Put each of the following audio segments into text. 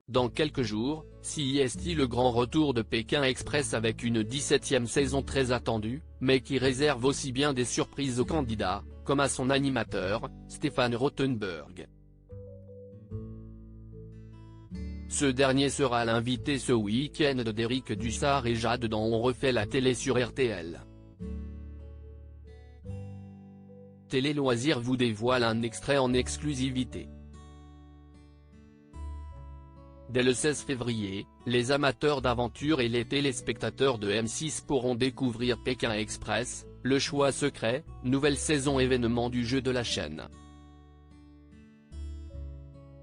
dans quelques jours, CIST le grand retour de Pékin Express avec une 17e saison très attendue, mais qui réserve aussi bien des surprises aux candidats, comme à son animateur, Stéphane Rothenberg. Ce dernier sera l'invité ce week-end d'Éric Dussart et Jade dans On refait la télé sur RTL. Télé Loisirs vous dévoile un extrait en exclusivité. Dès le 16 février, les amateurs d'aventure et les téléspectateurs de M6 pourront découvrir Pékin Express, le choix secret, nouvelle saison événement du jeu de la chaîne.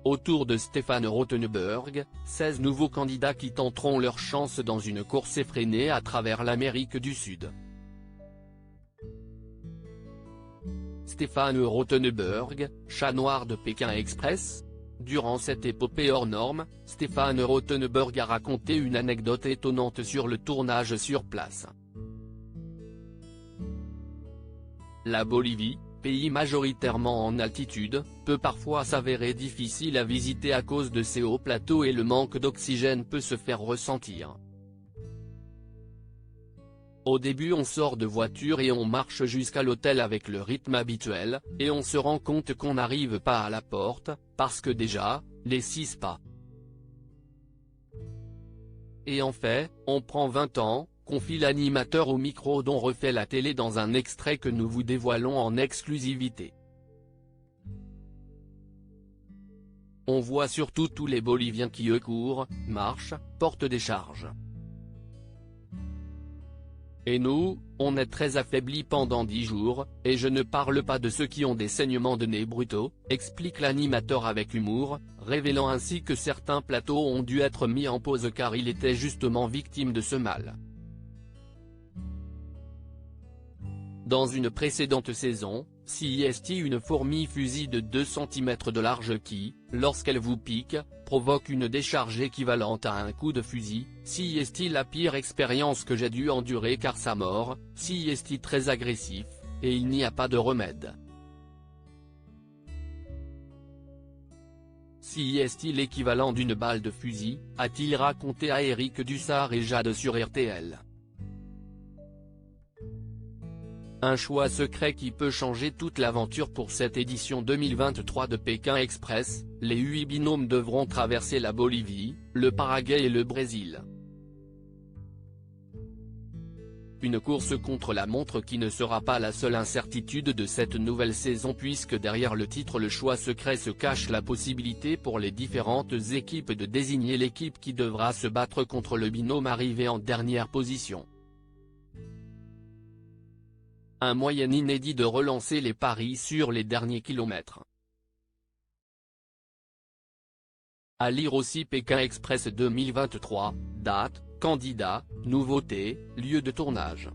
Autour de Stéphane Rothenberg, 16 nouveaux candidats qui tenteront leur chance dans une course effrénée à travers l'Amérique du Sud. Stéphane Rothenberg, chat noir de Pékin Express. Durant cette épopée hors norme, Stéphane Rothenberg a raconté une anecdote étonnante sur le tournage sur place. La Bolivie, pays majoritairement en altitude, peut parfois s'avérer difficile à visiter à cause de ses hauts plateaux et le manque d'oxygène peut se faire ressentir. Au début on sort de voiture et on marche jusqu'à l'hôtel avec le rythme habituel, et on se rend compte qu'on n'arrive pas à la porte, parce que déjà, les 6 pas. Et en fait, on prend 20 ans, confie l'animateur au micro d'On refait la télé dans un extrait que nous vous dévoilons en exclusivité. On voit surtout tous les Boliviens qui courent, marchent, portent des charges. Et nous, on est très affaiblis pendant 10 jours, et je ne parle pas de ceux qui ont des saignements de nez brutaux, explique l'animateur avec humour, révélant ainsi que certains plateaux ont dû être mis en pause car il était justement victime de ce mal. Dans une précédente saison, CIST une fourmi fusil de 2 cm de large qui, lorsqu'elle vous pique, provoque une décharge équivalente à un coup de fusil. CIST la pire expérience que j'ai dû endurer car ça mord, CIST très agressif, et il n'y a pas de remède. CIST l'équivalent d'une balle de fusil, a-t-il raconté à Éric Dussart et Jade sur RTL. Un choix secret qui peut changer toute l'aventure pour cette édition 2023 de Pékin Express, les 8 binômes devront traverser la Bolivie, le Paraguay et le Brésil. Une course contre la montre qui ne sera pas la seule incertitude de cette nouvelle saison puisque derrière le titre Le choix secret se cache la possibilité pour les différentes équipes de désigner l'équipe qui devra se battre contre le binôme arrivé en dernière position. Un moyen inédit de relancer les paris sur les derniers kilomètres. À lire aussi Pékin Express 2023, date, candidat, nouveautés, lieu de tournage.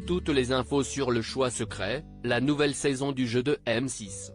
Toutes les infos sur Le choix secret, la nouvelle saison du jeu de M6.